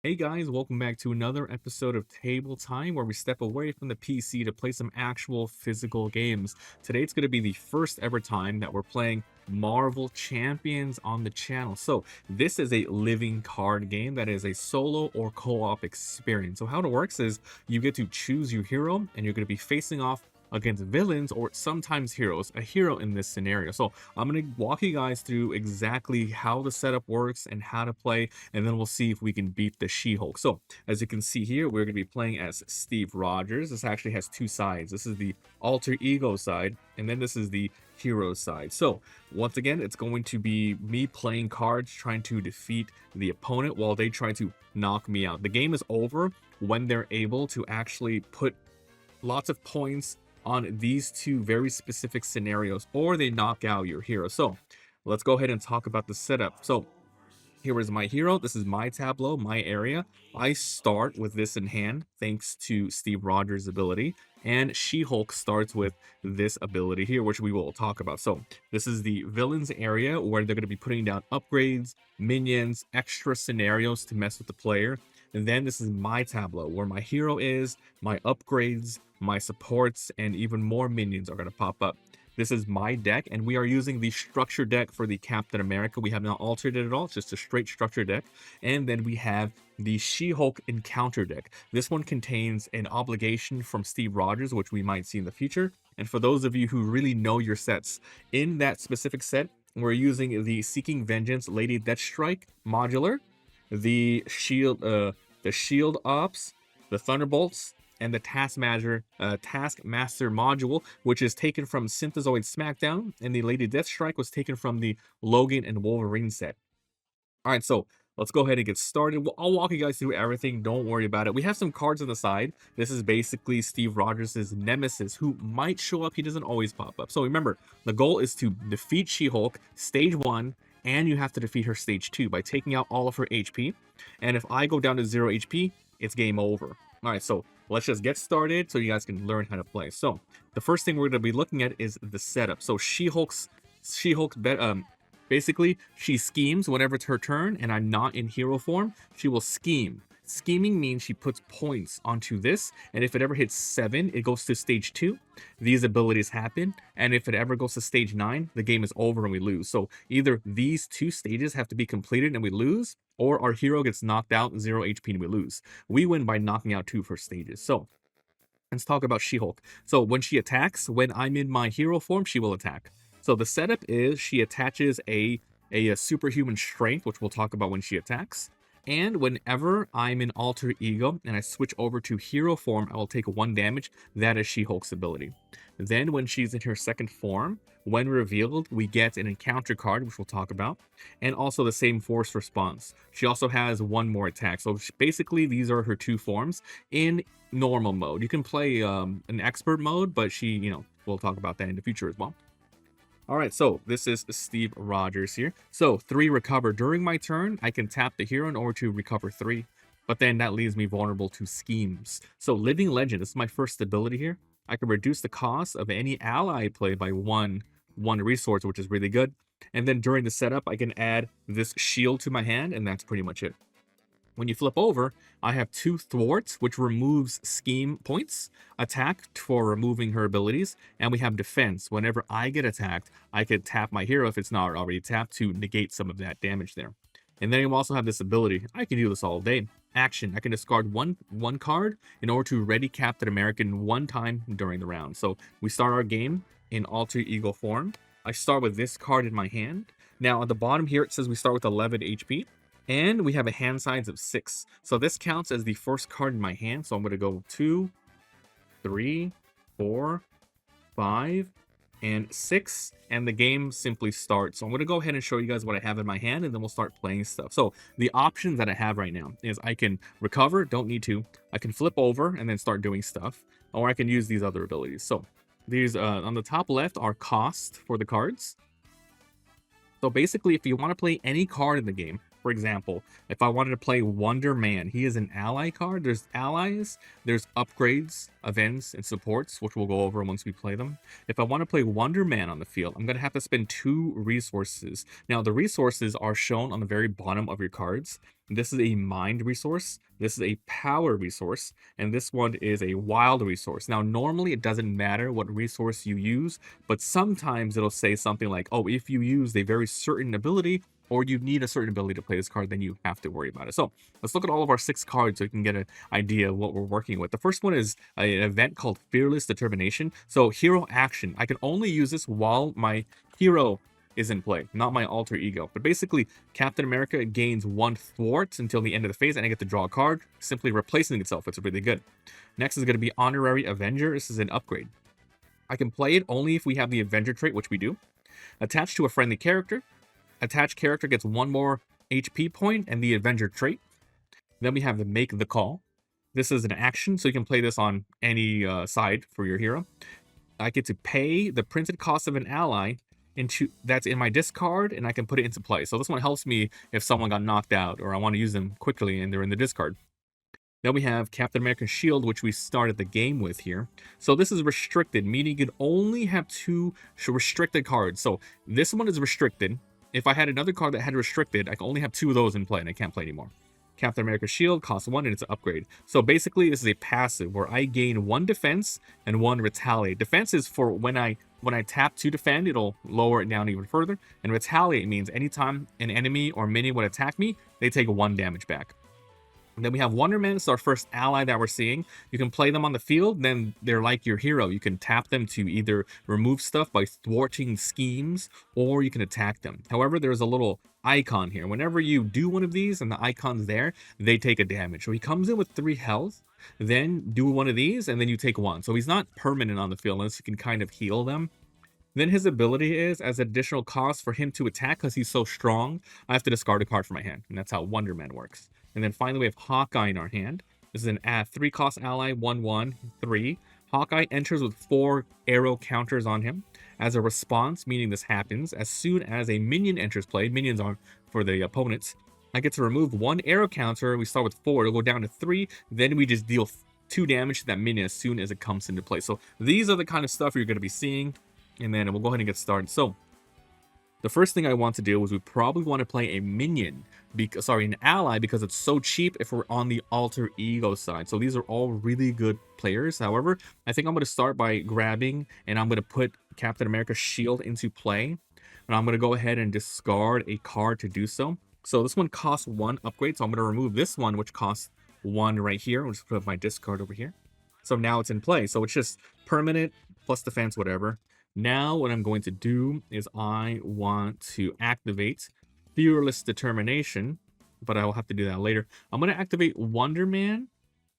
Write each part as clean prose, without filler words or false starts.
Hey guys, welcome back to another episode of Table Time where we step away from the PC to play some actual physical games. Today it's going to be the first ever time that we're playing Marvel Champions on the channel. So this is a living card game that is a solo or co-op experience. So how it works is you get to choose your hero and you're going to be facing off against villains or sometimes heroes, a hero in this scenario. So I'm going to walk you guys through exactly how the setup works and how to play, and then we'll see if we can beat the She-Hulk. So as you can see here, we're going to be playing as Steve Rogers. This actually has two sides. This is the alter ego side, and then this is the hero side. So once again, it's going to be me playing cards, trying to defeat the opponent while they try to knock me out. The game is over when they're able to actually put lots of points on these two very specific scenarios, or they knock out your hero. So let's go ahead and talk about the setup. So here is my hero. This is my tableau, my area. I start with this in hand thanks to Steve Rogers' ability, and She-Hulk starts with this ability here, which we will talk about. So this is the villains area where they're going to be putting down upgrades, minions, extra scenarios to mess with the player. And then this is my tableau where my hero is, my upgrades, my supports, and even more minions are going to pop up. This is my deck, and we are using the structure deck for the Captain America. We have not altered it at all. It's just a straight structure deck. And then we have the She-Hulk encounter deck. This one contains an obligation from Steve Rogers, which we might see in the future. And for those of you who really know your sets, in that specific set, we're using the Seeking Vengeance Lady Deathstrike modular, the Shield Ops, the Thunderbolts, and the Taskmaster module, which is taken from Synthezoid Smackdown, and the Lady Deathstrike was taken from the Logan and Wolverine set. All right, so let's go ahead and get started. I'll walk you guys through everything. Don't worry about it. We have some cards on the side. This is basically Steve Rogers' nemesis, who might show up. He doesn't always pop up. So remember, the goal is to defeat She-Hulk stage 1, and you have to defeat her stage 2 by taking out all of her HP. And if I go down to 0 HP, it's game over. All right, so let's just get started so you guys can learn how to play. So the first thing we're going to be looking at is the setup. So She-Hulk's basically, she schemes whenever it's her turn and I'm not in hero form. She will scheme. Scheming means she puts points onto this, and if it ever hits 7, it goes to stage 2. These abilities happen, and if it ever goes to stage 9, the game is over and we lose. So either these two stages have to be completed and we lose, or our hero gets knocked out, 0 HP, and we lose. We win by knocking out 2 first stages. So let's talk about She-Hulk. So when she attacks, when I'm in my hero form, she will attack. So the setup is she attaches a superhuman strength, which we'll talk about when she attacks. And whenever I'm in alter ego and I switch over to hero form, I will take 1 damage. That is She-Hulk's ability. Then when she's in her second form, when revealed, we get an encounter card, which we'll talk about, and also the same force response. She also has 1 more attack. So basically, these are her 2 forms in normal mode. You can play an expert mode, but we'll talk about that in the future as well. All right, so this is Steve Rogers here. So 3 recover. During my turn, I can tap the hero in order to recover 3, but then that leaves me vulnerable to schemes. So Living Legend, this is my first ability here. I can reduce the cost of any ally play by one resource, which is really good. And then during the setup, I can add this shield to my hand, and that's pretty much it. When you flip over, I have 2 thwarts, which removes scheme points, attack for removing her abilities, and we have defense. Whenever I get attacked, I can tap my hero if it's not already tapped to negate some of that damage there. And then you also have this ability. I can do this all day. Action. I can discard one card in order to ready Captain America 1 time during the round. So we start our game in alter ego form. I start with this card in my hand. Now at the bottom here, it says we start with 11 HP. And we have a hand size of 6. So this counts as the first card in my hand. So I'm going to go 2, 3, 4, 5, and 6. And the game simply starts. So I'm going to go ahead and show you guys what I have in my hand, and then we'll start playing stuff. So the options that I have right now is I can recover, don't need to. I can flip over and then start doing stuff. Or I can use these other abilities. So these on the top left are cost for the cards. So basically, if you want to play any card in the game, for example, if I wanted to play Wonder Man, he is an ally card. There's allies, there's upgrades, events, and supports, which we'll go over once we play them. If I want to play Wonder Man on the field, I'm going to have to spend 2 resources. Now, the resources are shown on the very bottom of your cards. This is a mind resource, this is a power resource, and this one is a wild resource. Now, normally it doesn't matter what resource you use, but sometimes it'll say something like, oh, if you use a very certain ability, or you need a certain ability to play this card, then you have to worry about it. So let's look at all of our 6 cards so you can get an idea of what we're working with. The first one is an event called Fearless Determination. So hero action. I can only use this while my hero is in play, not my alter ego. But basically, Captain America gains 1 thwart until the end of the phase, and I get to draw a card, simply replacing itself. It's really good. Next is going to be Honorary Avenger. This is an upgrade. I can play it only if we have the Avenger trait, which we do. Attached to a friendly character. Attached character gets 1 more HP point and the Avenger trait. Then we have the Make the Call. This is an action, so you can play this on any side for your hero. I get to pay the printed cost of an ally that's in my discard, and I can put it into play. So this one helps me if someone got knocked out or I want to use them quickly and they're in the discard. Then we have Captain America's Shield, which we started the game with here. So this is restricted, meaning you can only have 2 restricted cards. So this one is restricted. If I had another card that had restricted, I can only have 2 of those in play and I can't play anymore. Captain America's Shield costs 1 and it's an upgrade. So basically this is a passive where I gain 1 defense and 1 retaliate. Defense is for when I tap to defend, it'll lower it down even further. And retaliate means anytime an enemy or minion would attack me, they take 1 damage back. And then we have Wonder Man. It's our first ally that we're seeing. You can play them on the field, then they're like your hero. You can tap them to either remove stuff by thwarting schemes, or you can attack them. However, there's a little icon here. Whenever you do one of these and the icon's there, they take a damage. So he comes in with 3 health, then do one of these, and then you take 1. So he's not permanent on the field unless you can kind of heal them. Then his ability is, as additional cost for him to attack, because he's so strong, I have to discard a card from my hand. And that's how Wonder Man works. And then finally, we have Hawkeye in our hand. This is an 3 cost ally, 1/1, 3. Hawkeye enters with 4 arrow counters on him. As a response, meaning this happens, as soon as a minion enters play, minions are for the opponents, I get to remove 1 arrow counter. We start with 4, it'll go down to 3. Then we just deal 2 damage to that minion as soon as it comes into play. So these are the kind of stuff you're going to be seeing. And then we'll go ahead and get started. So the first thing I want to do is we probably want to play a minion, an ally, because it's so cheap if we're on the alter ego side. So these are all really good players. However, I think I'm going to start by grabbing, and I'm going to put Captain America's Shield into play. And I'm going to go ahead and discard a card to do so. So this one costs 1 upgrade. So I'm going to remove this one, which costs 1 right here. I'll just put my discard over here. So now it's in play. So it's just permanent plus defense, whatever. Now what I'm going to do is I want to activate Fearless Determination, but I will have to do that later. I'm going to activate Wonder Man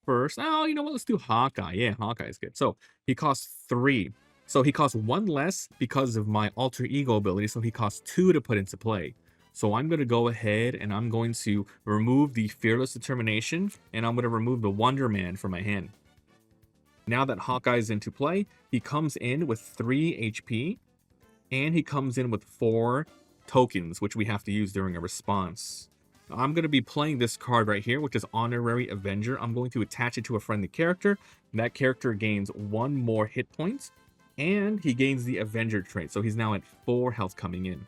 first. Oh, you know what? Let's do Hawkeye. Yeah, Hawkeye is good. So he costs 3. So he costs 1 less because of my alter ego ability. So he costs 2 to put into play. So I'm going to go ahead and I'm going to remove the Fearless Determination, and I'm going to remove the Wonder Man from my hand. Now that Hawkeye's into play, he comes in with 3 HP, and he comes in with 4 tokens, which we have to use during a response. I'm going to be playing this card right here, which is Honorary Avenger. I'm going to attach it to a friendly character. That character gains 1 more hit point, and he gains the Avenger trait, so he's now at 4 health coming in.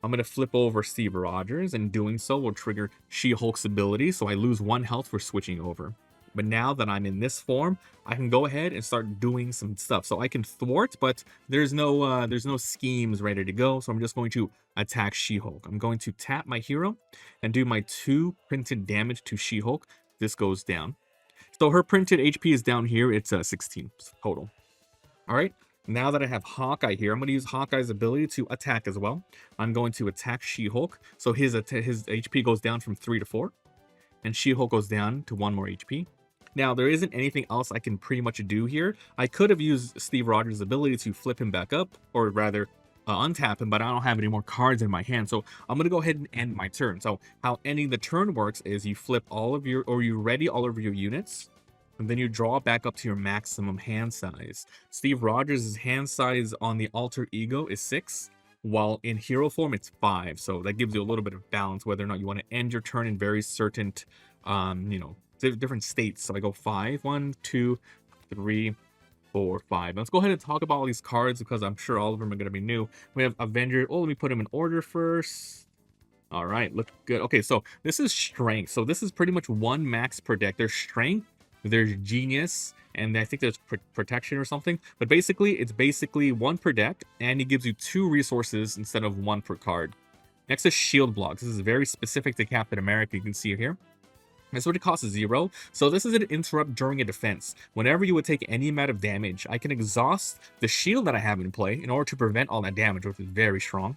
I'm going to flip over Steve Rogers, and doing so will trigger She-Hulk's ability, so I lose 1 health for switching over. But now that I'm in this form, I can go ahead and start doing some stuff. So I can thwart, but there's no schemes ready to go. So I'm just going to attack She-Hulk. I'm going to tap my hero and do my 2 printed damage to She-Hulk. This goes down. So her printed HP is down here. It's 16 total. All right. Now that I have Hawkeye here, I'm going to use Hawkeye's ability to attack as well. I'm going to attack She-Hulk. So his HP goes down from 3 to 4. And She-Hulk goes down to 1 more HP. Now, there isn't anything else I can pretty much do here. I could have used Steve Rogers' ability to flip him back up, or rather untap him, but I don't have any more cards in my hand. So I'm going to go ahead and end my turn. So how ending the turn works is you flip you ready all of your units, and then you draw back up to your maximum hand size. Steve Rogers' hand size on the alter ego is 6, while in hero form it's 5. So that gives you a little bit of balance whether or not you want to end your turn in very certain, different states. So I go 5, 1, 2, 3, 4, 5. Let's go ahead and talk about all these cards because I'm sure all of them are going to be new. We have Avenger. Oh, let me put them in order first. All right, look good. Okay, so this is strength. So this is pretty much one max per deck. There's strength, there's genius, and I think there's protection or something. But basically, it's basically one per deck, and it gives you 2 resources instead of 1 per card. Next is shield blocks. This is very specific to Captain America. You can see it here. This would cost 0. So this is an interrupt during a defense. Whenever you would take any amount of damage, I can exhaust the shield that I have in play in order to prevent all that damage, which is very strong.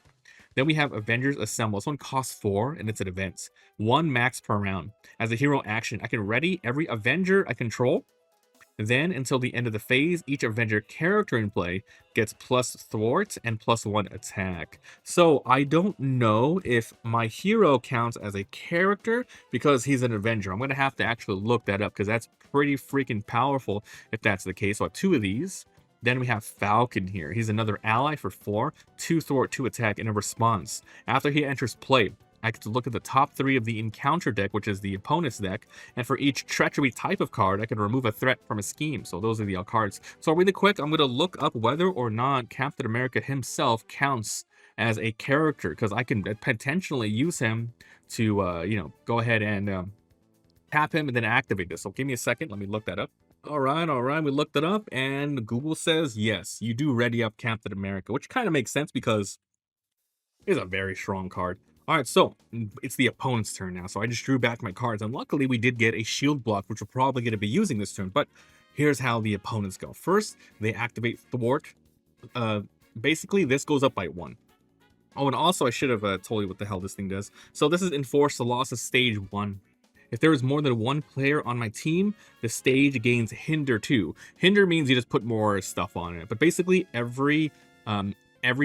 Then we have Avengers Assemble. This one costs 4, and it's an event. 1 max per round. As a hero action, I can ready every Avenger I control. Then, until the end of the phase, each Avenger character in play gets plus thwart and +1 attack. So, I don't know if my hero counts as a character because he's an Avenger. I'm going to have to actually look that up because that's pretty freaking powerful if that's the case. So, I have 2 of these. Then we have Falcon here. He's another ally for 4, 2 thwart, 2 attack, and a response. After he enters play, I get to look at the top 3 of the encounter deck, which is the opponent's deck, and for each treachery type of card, I can remove a threat from a scheme. So those are the cards. So really quick, I'm going to look up whether or not Captain America himself counts as a character, because I can potentially use him to, go ahead and tap him and then activate this. So give me a second. Let me look that up. All right. We looked it up, and Google says, yes, you do ready up Captain America, which kind of makes sense because it's a very strong card. All right, so it's the opponent's turn now. So I just drew back my cards, and luckily we did get a shield block, which we're probably going to be using this turn. But here's how the opponents go. First, they activate thwart. Basically, this goes up by 1. Oh, and also I should have told you what the hell this thing does. So this is enforce the loss of stage 1. If there is more than 1 player on my team, the stage gains hinder 2. Hinder means you just put more stuff on it. But basically, every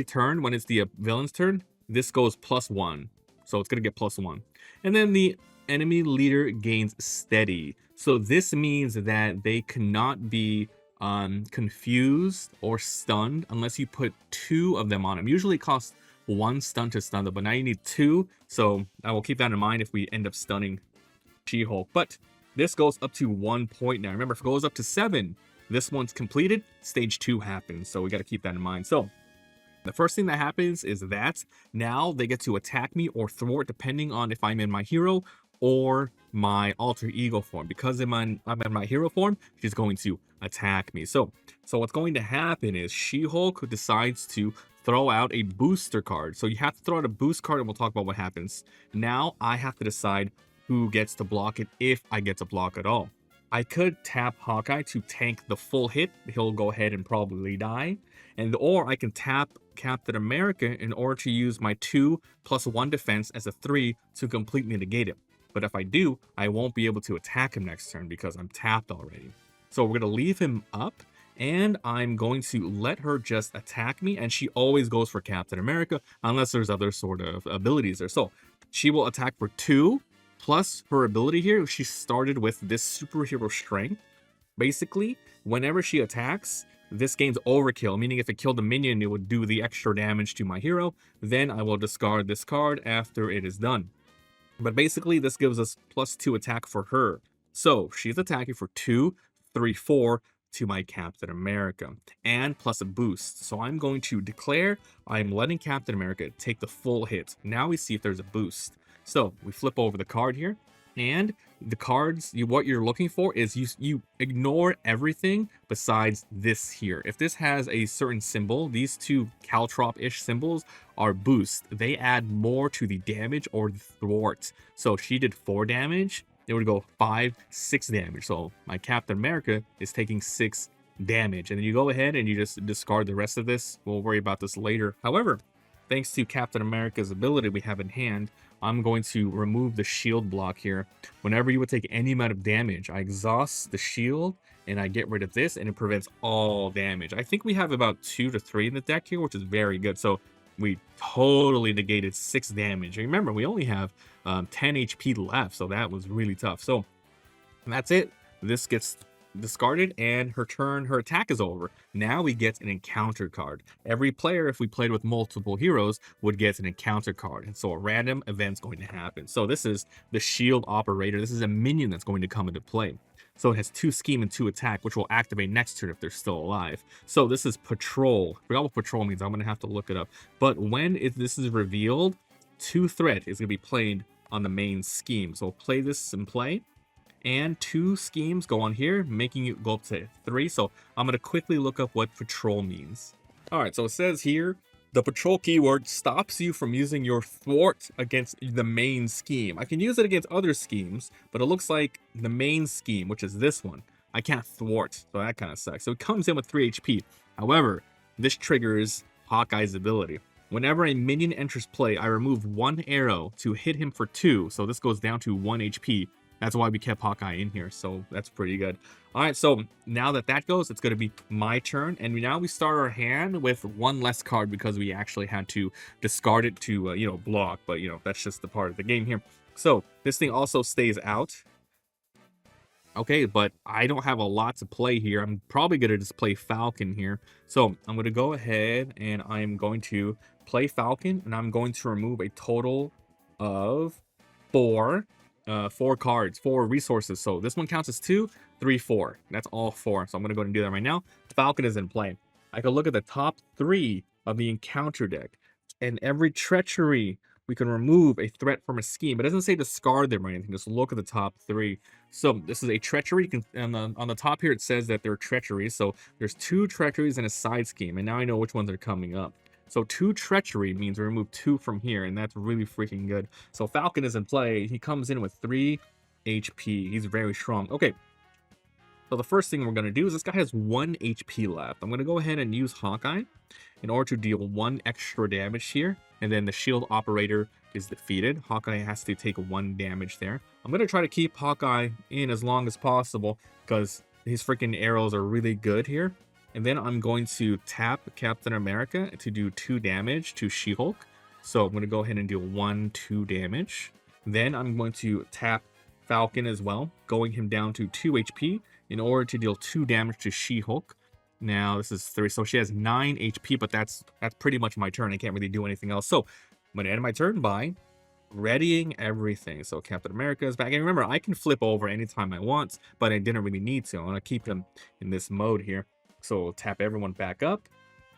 turn when it's the villain's turn, this goes +1. So it's going to get +1. And then the enemy leader gains steady. So this means that they cannot be confused or stunned unless you put 2 of them on them. Usually it costs 1 stun to stun them, but now you need 2. So I will keep that in mind if we end up stunning She-Hulk. But this goes up to 1 point now. Remember, if it goes up to 7, this one's completed, stage 2 happens. So we got to keep that in mind. So the first thing that happens is that now they get to attack me or thwart depending on if I'm in my hero or my alter ego form. Because I'm in my hero form, she's going to attack me. So what's going to happen is She-Hulk decides to throw out a booster card. So you have to throw out a boost card, and we'll talk about what happens. Now I have to decide who gets to block it, if I get to block at all. I could tap Hawkeye to tank the full hit. He'll go ahead and probably die. Or I can tap Captain America in order to use my 2 + 1 defense as a 3 to completely negate it. But if I do, I won't be able to attack him next turn because I'm tapped already. So we're going to leave him up, and I'm going to let her just attack me. And she always goes for Captain America unless there's other sort of abilities there. So she will attack for 2. Plus her ability here, she started with this superhero strength. Basically, whenever she attacks, this gains overkill, meaning if it killed a minion, it would do the extra damage to my hero. Then I will discard this card after it is done. But basically, this gives us +2 attack for her. So she's attacking for 2, 3, 4 to my Captain America, and plus a boost. So I'm going to declare I'm letting Captain America take the full hit. Now we see if there's a boost. So we flip over the card here, and the cards, what you're looking for is you ignore everything besides this here. If this has a certain symbol, these 2 caltrop-ish symbols are boost. They add more to the damage or the thwart. So if she did 4 damage, it would go 5, 6 damage. So my Captain America is taking 6 damage. And then you go ahead and you just discard the rest of this. We'll worry about this later. However, thanks to Captain America's ability we have in hand, I'm going to remove the shield block here. Whenever you would take any amount of damage, I exhaust the shield and I get rid of this, and it prevents all damage. I think we have about 2 to 3 in the deck here, which is very good. So we totally negated 6 damage. Remember, we only have 10 HP left, so that was really tough. So that's it. This gets discarded, and her turn, her attack is over. Now we get an encounter card. Every player, if we played with multiple heroes, would get an encounter card, and so a random event's going to happen. So this is the shield operator. This is a minion that's going to come into play. So it has 2 scheme and 2 attack, which will activate next turn if they're still alive. So this is patrol. I forgot what patrol means. I'm going to have to look it up. But when this is revealed, 2 threat is going to be played on the main scheme. So play this in play. And 2 schemes go on here, making it go up to 3. So I'm going to quickly look up what patrol means. Alright, so it says here, the patrol keyword stops you from using your thwart against the main scheme. I can use it against other schemes, but it looks like the main scheme, which is this one, I can't thwart, so that kind of sucks. So it comes in with 3 HP. However, this triggers Hawkeye's ability. Whenever a minion enters play, I remove 1 arrow to hit him for 2, so this goes down to 1 HP. That's why we kept Hawkeye in here, so that's pretty good. Alright, so now that goes, it's going to be my turn, and now we start our hand with 1 less card because we actually had to discard it to, you know, block, but, you know, that's just the part of the game here. So, this thing also stays out. Okay, but I don't have a lot to play here. I'm probably going to just play Falcon here. So, I'm going to go ahead, and I'm going to play Falcon, and I'm going to remove a total of 4 cards, 4 resources. So this one counts as 2, 3, 4. That's all 4. So I'm gonna go ahead and do that right now. Falcon is in play. I can look at the top 3 of the encounter deck, and every treachery we can remove a threat from a scheme. It doesn't say discard them or anything. Just look at the top 3. So this is a treachery. You can, on the top here it says that they're treacheries. So there's 2 treacheries and a side scheme, and now I know which ones are coming up. So 2 treachery means we remove 2 from here, and that's really freaking good. So Falcon is in play. He comes in with 3 HP. He's very strong. Okay. So the first thing we're going to do is this guy has 1 HP left. I'm going to go ahead and use Hawkeye in order to deal 1 extra damage here. And then the shield operator is defeated. Hawkeye has to take 1 damage there. I'm going to try to keep Hawkeye in as long as possible because his freaking arrows are really good here. And then I'm going to tap Captain America to do 2 damage to She-Hulk. So I'm going to go ahead and deal 1, 2 damage. Then I'm going to tap Falcon as well, going him down to 2 HP in order to deal 2 damage to She-Hulk. Now this is 3, so she has 9 HP, but that's pretty much my turn. I can't really do anything else. So I'm going to end my turn by readying everything. So Captain America is back. And remember, I can flip over anytime I want, but I didn't really need to. I want to keep him in this mode here. So tap everyone back up.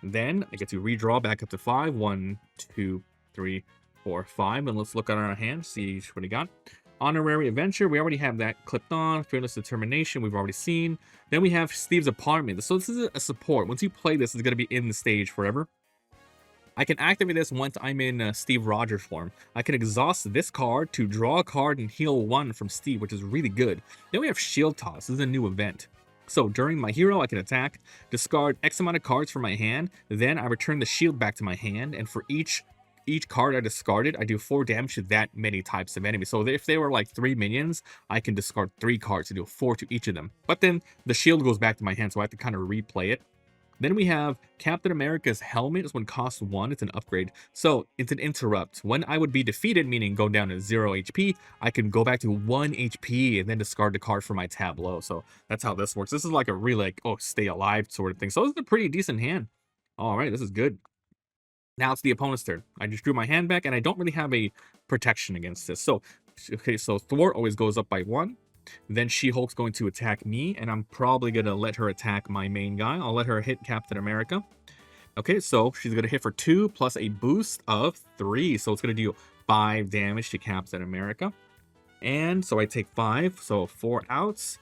Then I get to redraw back up to 5. 1, 2, 3, 4, 5. And let's look at our hand, see what we got. Honorary Adventure, we already have that clipped on. Fearless Determination, we've already seen. Then we have Steve's Apartment. So this is a support. Once you play this, it's going to be in the stage forever. I can activate this once I'm in Steve Rogers form. I can exhaust this card to draw a card and heal 1 from Steve, which is really good. Then we have Shield Toss. This is a new event. So during my hero, I can attack, discard X amount of cards from my hand, then I return the shield back to my hand, and for each card I discarded, I do 4 damage to that many types of enemies. So if they were like 3 minions, I can discard 3 cards to do 4 to each of them. But then the shield goes back to my hand, so I have to kind of replay it. Then we have Captain America's helmet. This one costs 1. It's an upgrade. So it's an interrupt. When I would be defeated, meaning go down to 0 HP, I can go back to 1 HP and then discard the card from my tableau. So that's how this works. This is like a really like, oh, stay alive sort of thing. So this is a pretty decent hand. All right, this is good. Now it's the opponent's turn. I just drew my hand back and I don't really have a protection against this. So, okay, so thwart always goes up by 1. Then She-Hulk's going to attack me, and I'm probably going to let her attack my main guy. I'll let her hit Captain America. Okay, so she's going to hit for 2 plus a boost of 3. So it's going to do 5 damage to Captain America. And so I take 5, so 4 outs,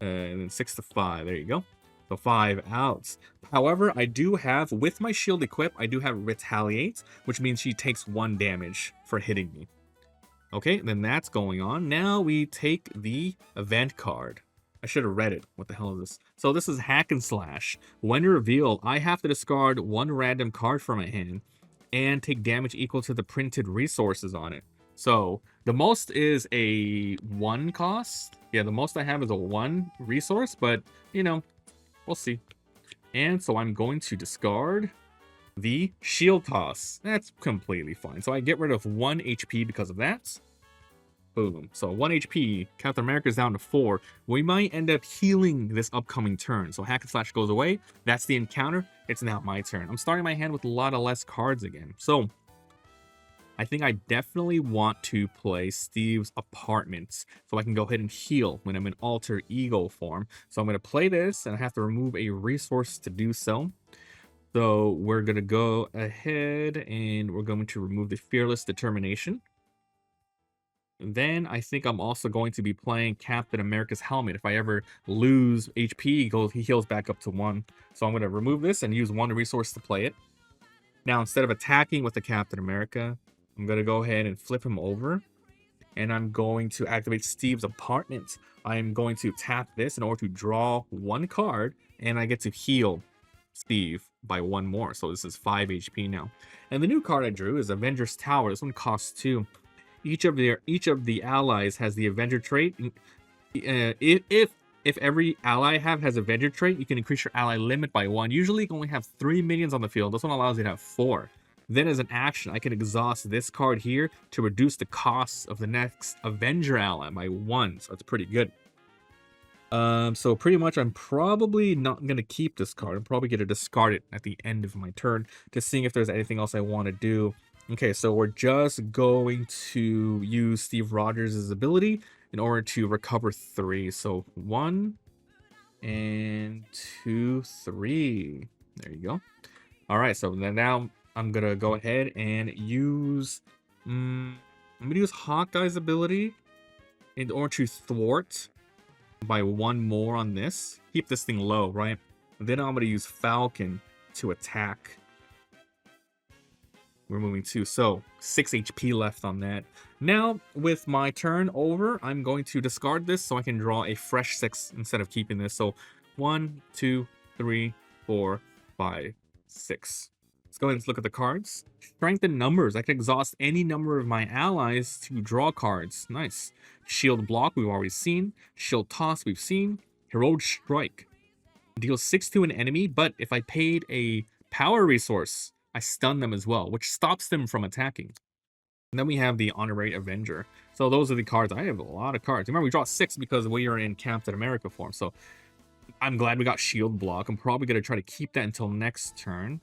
and then 6 to 5. There you go. So 5 outs. However, I do have, with my shield equipped, I do have Retaliate, which means she takes 1 damage for hitting me. Okay, then that's going on. Now we take the event card. I should have read it. What the hell is this? So this is Hack and Slash. When revealed, I have to discard 1 random card from my hand and take damage equal to the printed resources on it. So the most is a 1 cost. Yeah, the most I have is a 1 resource, but you know, we'll see. And so I'm going to discard the Shield Toss. That's completely fine. So I get rid of 1 HP because of that. Boom. So 1 HP. Captain America's down to 4. We might end up healing this upcoming turn. So Hack and Slash goes away. That's the encounter. It's now my turn. I'm starting my hand with a lot of less cards again. So I think I definitely want to play Steve's Apartment so I can go ahead and heal when I'm in alter ego form. So I'm going to play this and I have to remove a resource to do so. So we're going to go ahead and we're going to remove the Fearless Determination. And then I think I'm also going to be playing Captain America's helmet. If I ever lose HP, he heals back up to 1. So I'm going to remove this and use 1 resource to play it. Now, instead of attacking with the Captain America, I'm going to go ahead and flip him over. And I'm going to activate Steve's Apartment. I'm going to tap this in order to draw 1 card, and I get to heal Steve by 1 more. So this is 5 HP now. And the new card I drew is Avengers Tower. This one costs 2. Each of the allies has the Avenger trait. If every ally I have has Avenger trait, you can increase your ally limit by 1. Usually you can only have 3 minions on the field. This one allows you to have 4. Then as an action, I can exhaust this card here to reduce the costs of the next Avenger ally by 1. So that's pretty good. So pretty much I'm probably not going to keep this card. I'm probably going to discard it at the end of my turn to seeing if there's anything else I want to do. Okay, so we're just going to use Steve Rogers' ability in order to recover 3. So 1 and 2, 3. There you go. All right, so then now I'm going to go ahead and use... I'm going to use Hawkeye's ability in order to thwart by 1 more on this. Keep this thing low, right? Then I'm going to use Falcon to attack. We're moving 2, so 6 HP left on that. Now, with my turn over, I'm going to discard this so I can draw a fresh 6 instead of keeping this. So 1, 2, 3, 4, 5, 6. Let's go ahead and look at the cards. Strength in numbers. I can exhaust any number of my allies to draw cards. Nice. Shield block, we've already seen. Shield toss, we've seen. Heroic strike. Deals 6 to an enemy, but if I paid a power resource, I stun them as well, which stops them from attacking. And then we have the Honorary Avenger. So those are the cards. I have a lot of cards. Remember, we draw 6 because we are in Captain America form. So I'm glad we got shield block. I'm probably going to try to keep that until next turn.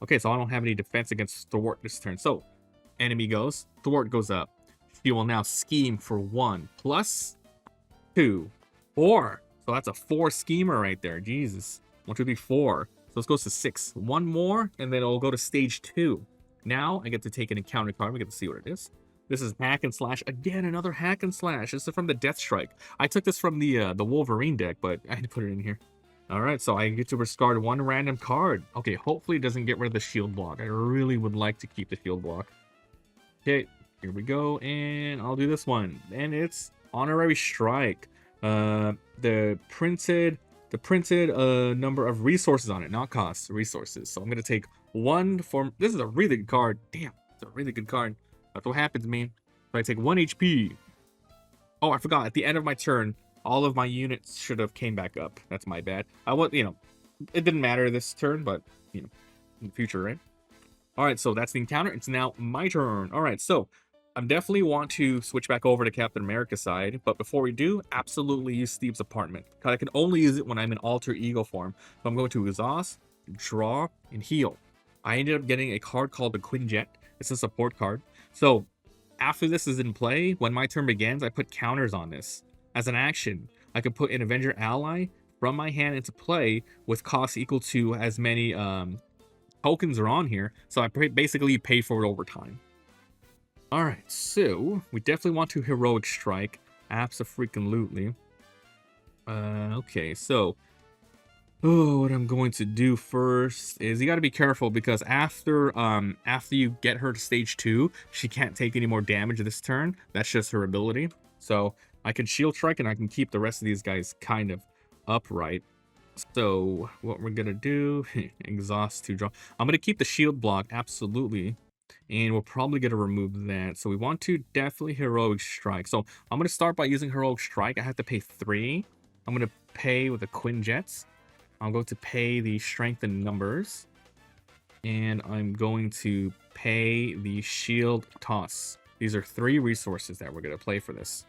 Okay, so I don't have any defense against thwart this turn. So enemy goes, thwart goes up. She will now scheme for 1 plus 2, 4. So that's a 4 schemer right there. Jesus. 1, 2, 3, 4. So this goes to 6. 1 more, and then it'll go to stage 2. Now I get to take an encounter card. We get to see what it is. This is Hack and Slash. Again, another Hack and Slash. This is from the Death Strike. I took this from the Wolverine deck, but I had to put it in here. All right, so I get to discard 1 random card. Okay, hopefully it doesn't get rid of the shield block. I really would like to keep the shield block. Okay, here we go, and I'll do this one. And it's Honorary Strike. The printed number of resources on it, not costs, resources. So I'm gonna take 1 for this is a really good card. Damn, it's a really good card. That's what happens, man. So I take 1 HP. Oh, I forgot. At the end of my turn, all of my units should have came back up. That's my bad. It didn't matter this turn, but in the future, right? All right, so that's the encounter. It's now my turn. All right, so I definitely want to switch back over to Captain America side, but before we do, absolutely use Steve's Apartment. Because I can only use it when I'm in alter ego form. So I'm going to exhaust, draw, and heal. I ended up getting a card called the Quinjet. It's a support card. So after this is in play, when my turn begins, I put counters on this. As an action, I can put an Avenger ally from my hand into play with costs equal to as many tokens are on here. So I basically pay for it over time. Alright, so we definitely want to Heroic Strike. Abso-freaking-lutely. Okay, so what I'm going to do first is you got to be careful because after you get her to stage 2, she can't take any more damage this turn. That's just her ability. So I can Shield Strike and I can keep the rest of these guys kind of upright. So what we're gonna do, exhaust to draw. I'm gonna keep the shield block, absolutely. And we're probably going to remove that. So we want to definitely Heroic Strike. So I'm going to start by using Heroic Strike. I have to pay 3. I'm going to pay with the Quinjets. I'm going to pay the Strength in Numbers. And I'm going to pay the Shield Toss. These are 3 resources that we're going to play for this.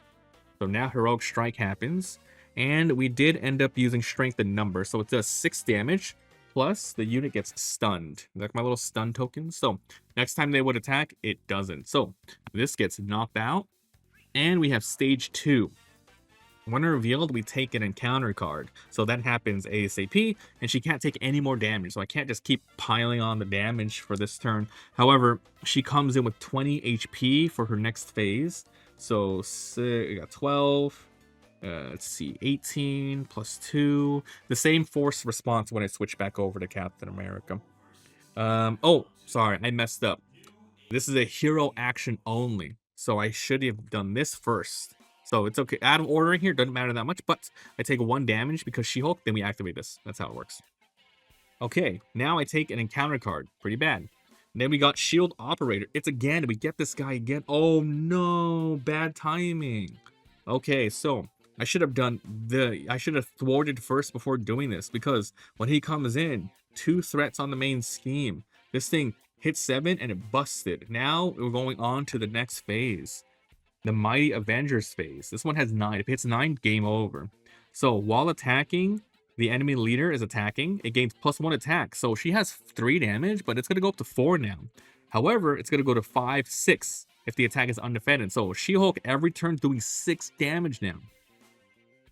So now Heroic Strike happens. And we did end up using Strength in Numbers. So it does 6 damage. Plus, the unit gets stunned. Like my little stun token. So, next time they would attack, it doesn't. So, this gets knocked out. And we have stage 2. When revealed, we take an encounter card. So that happens ASAP, and she can't take any more damage. So I can't just keep piling on the damage for this turn. However, she comes in with 20 HP for her next phase. So we got 12. Let's see, 18 plus 2. The same force response when I switch back over to Captain America. Oh, sorry, I messed up. This is a hero action only. So I should have done this first. So it's okay. Out of ordering here, doesn't matter that much, but I take 1 damage because She-Hulk, then we activate this. That's how it works. Okay, now I take an encounter card. Pretty bad. Then we got Shield Operator. It's again, we get this guy again. Oh no, bad timing. Okay, so I should have thwarted first before doing this, because when he comes in, 2 threats on the main scheme. This thing hit 7 and it busted. Now we're going on to the next phase. The Mighty Avengers phase. This one has 9. If it hits 9, game over. So while attacking, the enemy leader is attacking. It gains +1 attack. So she has 3 damage, but it's going to go up to 4 now. However, it's going to go to 5, 6 if the attack is undefended. So She-Hulk every turn doing 6 damage now.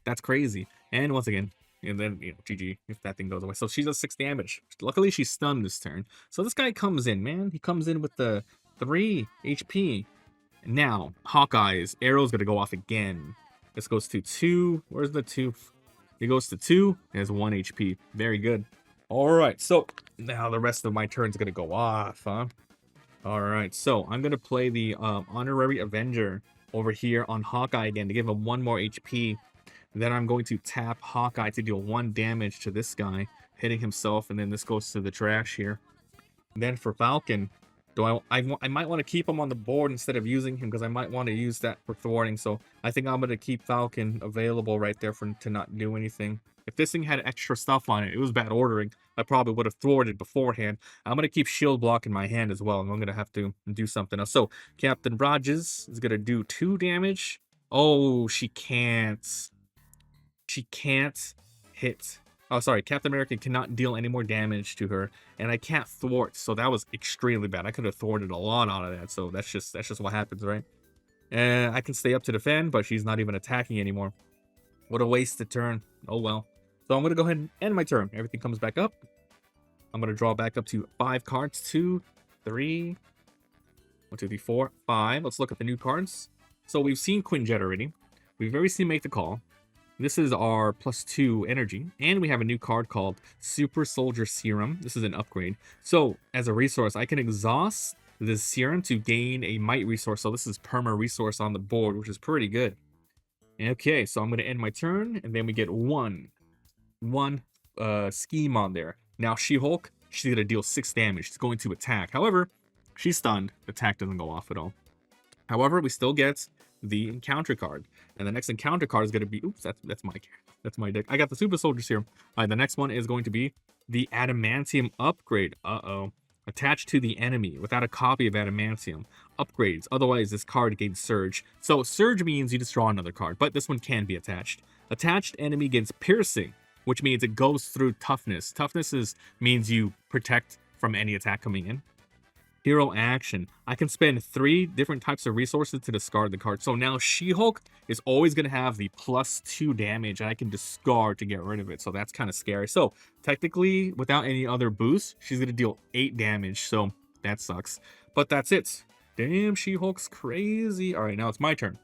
That's crazy. And once again, and then, GG if that thing goes away. So she does 6 damage. Luckily, she's stunned this turn. So this guy comes in, man. He comes in with the 3 HP. Now, Hawkeye's arrow's going to go off again. This goes to 2. Where's the 2? It goes to 2. It has 1 HP. Very good. Alright, so now the rest of my turn's going to go off, huh? Alright, so I'm going to play the Honorary Avenger over here on Hawkeye again to give him 1 more HP. Then I'm going to tap Hawkeye to deal 1 damage to this guy, hitting himself, and then this goes to the trash here. Then for Falcon, I might want to keep him on the board instead of using him, because I might want to use that for thwarting. So I think I'm going to keep Falcon available right there to not do anything. If this thing had extra stuff on it was bad ordering. I probably would have thwarted beforehand. I'm going to keep shield block in my hand as well, and I'm going to have to do something else. So Captain Rogers is going to do 2 damage. Oh, she can't. She can't hit. Oh, sorry. Captain America cannot deal any more damage to her, and I can't thwart. So that was extremely bad. I could have thwarted a lot out of that. So that's just what happens, right? And I can stay up to defend, but she's not even attacking anymore. What a wasted turn. Oh well. So I'm gonna go ahead and end my turn. Everything comes back up. I'm gonna draw back up to 5 cards. 2, 3, 1, 2, 3, 4, 5. Let's look at the new cards. So we've seen Quinjet already. We've already seen Make the Call. This is our +2 energy, and we have a new card called Super Soldier Serum. This is an upgrade. So as a resource, I can exhaust this serum to gain a might resource. So this is perma resource on the board, which is pretty good. Okay, so I'm going to end my turn, and then we get one scheme on there. Now She-Hulk, she's going to deal 6 damage. She's going to attack. However, she's stunned. The attack doesn't go off at all. However, we still get the encounter card, and the next encounter card is going to be, oops, that's my deck. I got the Super Soldier Serum. All right, the next one is going to be the Adamantium upgrade. Attached to the enemy without a copy of Adamantium. Upgrades. Otherwise, this card gains Surge. So Surge means you just draw another card, but this one can be attached. Attached enemy gains Piercing, which means it goes through Toughness. Toughness means you protect from any attack coming in. Hero action. I can spend 3 different types of resources to discard the card. So now She-Hulk is always going to have the +2 damage, and I can discard to get rid of it. So that's kind of scary. So technically, without any other boost, she's going to deal 8 damage. So that sucks. But that's it. Damn, She-Hulk's crazy. All right, now it's my turn.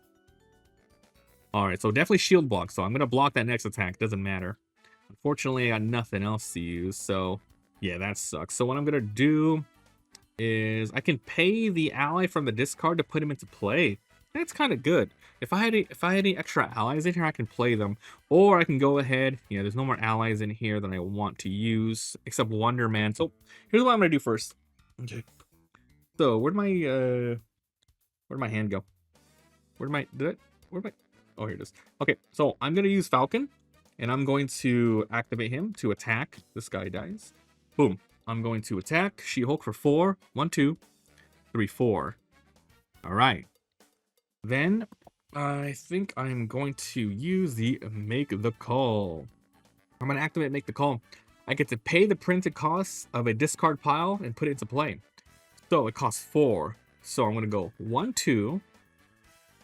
All right, so definitely shield block. So I'm going to block that next attack. Doesn't matter. Unfortunately, I got nothing else to use. So yeah, that sucks. So what I'm going to do is I can pay the ally from the discard to put him into play. That's kind of good. If I had any extra allies in here, I can play them, or I can go ahead. There's no more allies in here that I want to use except Wonder Man. So here's what I'm gonna do first. Okay. So where'd my hand go? Oh, here it is. Okay, so I'm gonna use Falcon, and I'm going to activate him to attack. This guy dies. Boom. I'm going to attack She-Hulk for 4. 1, 2, 3, 4. All right. Then I think I'm going to use the Make the Call. I'm going to activate Make the Call. I get to pay the printed costs of a discard pile and put it into play. So it costs 4. So I'm going to go 1, 2,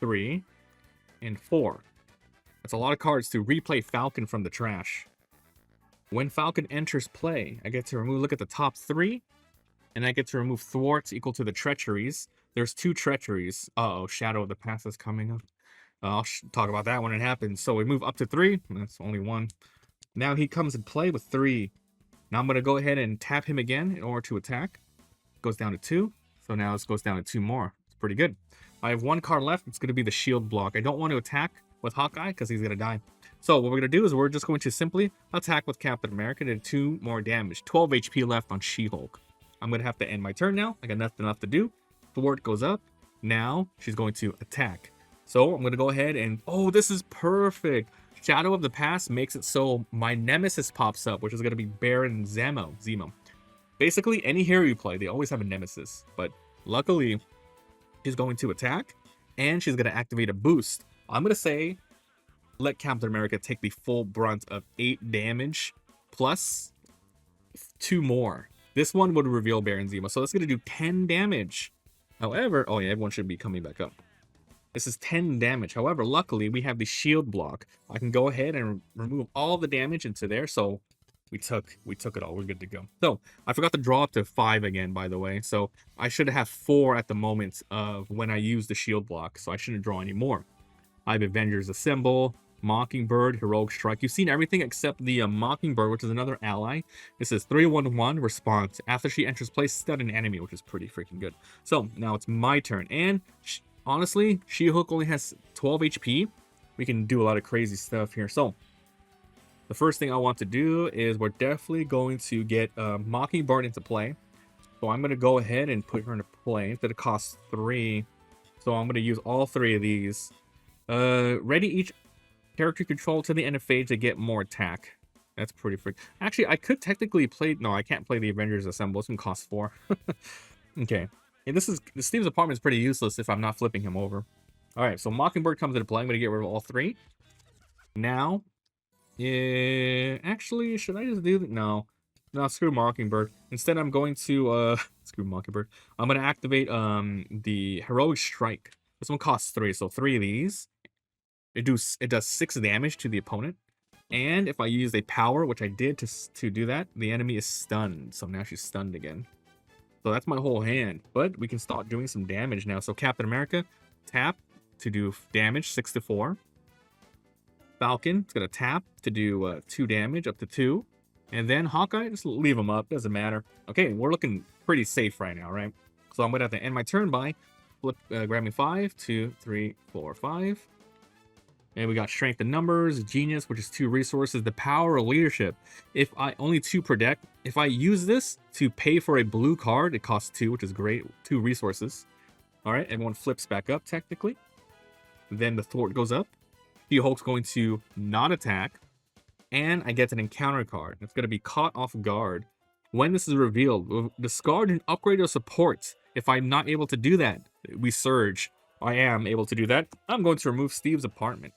3, and 4. That's a lot of cards to replay Falcon from the trash. When Falcon enters play, I get to remove, look at the top 3, and I get to remove thwarts equal to the treacheries. There's 2 treacheries. Uh-oh, Shadow of the Past is coming up. I'll talk about that when it happens. So we move up to 3. That's only 1. Now he comes in play with 3. Now I'm going to go ahead and tap him again in order to attack. Goes down to 2. So now it goes down to 2 more. It's pretty good. I have 1 card left. It's going to be the shield block. I don't want to attack with Hawkeye because he's going to die. So what we're going to do is we're just going to simply attack with Captain America to do 2 more damage. 12 HP left on She-Hulk. I'm going to have to end my turn now. I got nothing left to do. Thwart goes up. Now she's going to attack. So I'm going to go ahead and... Oh, this is perfect. Shadow of the Past makes it so my nemesis pops up, which is going to be Baron Zemo. Basically, any hero you play, they always have a nemesis. But luckily, she's going to attack, and she's going to activate a boost. I'm going to say, let Captain America take the full brunt of 8 damage, plus 2 more. This one would reveal Baron Zemo, so that's going to do 10 damage. However, oh yeah, everyone should be coming back up. This is 10 damage. However, luckily, we have the shield block. I can go ahead and remove all the damage into there, so we took it all. We're good to go. So, I forgot to draw up to 5 again, by the way. So, I should have 4 at the moment of when I use the shield block, so I shouldn't draw any more. I have Avengers Assemble, Mockingbird, Heroic Strike. You've seen everything except the Mockingbird, which is another ally. This is 3/1/1 response. After she enters play, stun an enemy, which is pretty freaking good. So, now it's my turn, and... honestly, She-Hulk only has 12 HP. We can do a lot of crazy stuff here. So, the first thing I want to do is we're definitely going to get Mockingbird into play. So I'm going to go ahead and put her into play. It's going to cost 3. So I'm going to use all 3 of these. Ready each character control to the end of phase to get more attack. That's pretty freak. Actually, I could technically play... No, I can't play the Avengers Assemble. It's going to cost 4. Okay. And Steve's apartment is pretty useless if I'm not flipping him over. Alright, so Mockingbird comes into play. I'm going to get rid of all 3. Now, actually, should I just do that? No, screw Mockingbird. Instead, I'm going to, screw Mockingbird. I'm going to activate, the Heroic Strike. This one costs 3, so 3 of these. It does 6 damage to the opponent. And if I use a power, which I did to do that, the enemy is stunned. So now she's stunned again. So that's my whole hand, but we can start doing some damage now. So Captain America, tap to do damage, 6 to 4. Falcon, it's going to tap to do 2 damage, up to 2. And then Hawkeye, just leave him up, doesn't matter. Okay, we're looking pretty safe right now, right? So I'm going to have to end my turn by grabbing 5, 2, 3, 4, 5. And we got Strength in Numbers, Genius, which is 2 resources, the Power of Leadership. If I only 2 per deck, if I use this to pay for a blue card, it costs 2, which is great, 2 resources. All right, everyone flips back up technically. Then the thwart goes up. She-Hulk's going to not attack, and I get an encounter card. It's going to be Caught Off Guard. When this is revealed, discard an upgrade or support. If I'm not able to do that, we surge. I am able to do that. I'm going to remove Steve's apartment.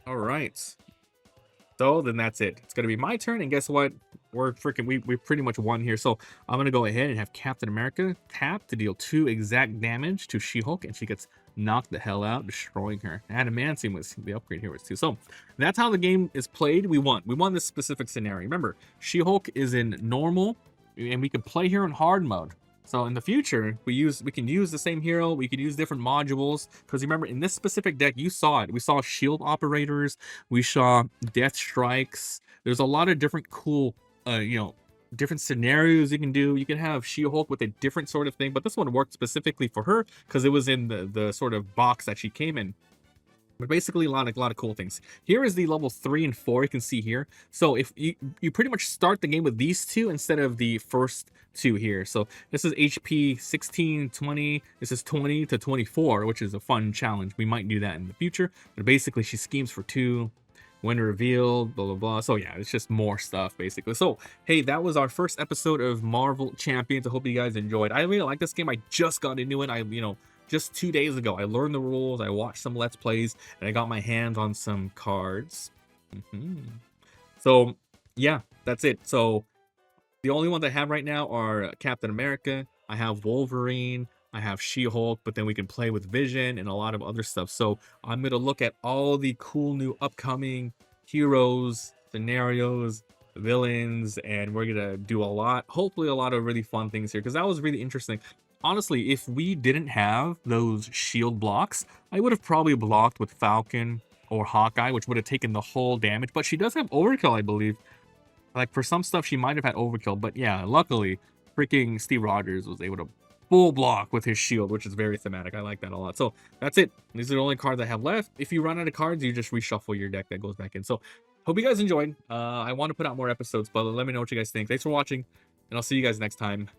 All right. So then that's it. It's going to be my turn, and guess what? We pretty much won here. So I'm going to go ahead and have Captain America tap to deal 2 exact damage to She-Hulk, and she gets knocked the hell out, destroying her. Adamantium was the upgrade here was too. So that's how the game is played. We won. We won this specific scenario. Remember, She-Hulk is in normal, and we can play here in hard mode. So in the future, we can use the same hero. We could use different modules, because remember, in this specific deck, you saw it. We saw shield operators. We saw death strikes. There's a lot of different cool, different scenarios you can do. You can have She-Hulk with a different sort of thing, but this one worked specifically for her because it was in the sort of box that she came in. But basically a lot of cool things. Here is the level 3 and 4 you can see here. So if you pretty much start the game with these 2 instead of the first 2 here. So this is HP 16, 20. This is 20 to 24, which is a fun challenge. We might do that in the future. But basically she schemes for 2. When revealed, blah, blah, blah. So yeah, it's just more stuff, basically. So, hey, that was our first episode of Marvel Champions. I hope you guys enjoyed. I really like this game. I just got into it. Just 2 days ago, I learned the rules. I watched some Let's Plays, and I got my hands on some cards. So, yeah, that's it. So, the only ones I have right now are Captain America. I have Wolverine. I have She-Hulk, but then we can play with Vision and a lot of other stuff. So I'm going to look at all the cool new upcoming heroes, scenarios, villains, and we're going to do a lot, hopefully a lot of really fun things here, because that was really interesting. Honestly, if we didn't have those shield blocks, I would have probably blocked with Falcon or Hawkeye, which would have taken the whole damage, but she does have overkill, I believe. Like, for some stuff, she might have had overkill, but yeah, luckily, freaking Steve Rogers was able to full block with his shield, which is very thematic. I like that a lot. So that's it. These are the only cards I have left. If you run out of cards, you just reshuffle your deck that goes back in. So hope you guys enjoyed. I want to put out more episodes, but let me know what you guys think. Thanks for watching, and I'll see you guys next time.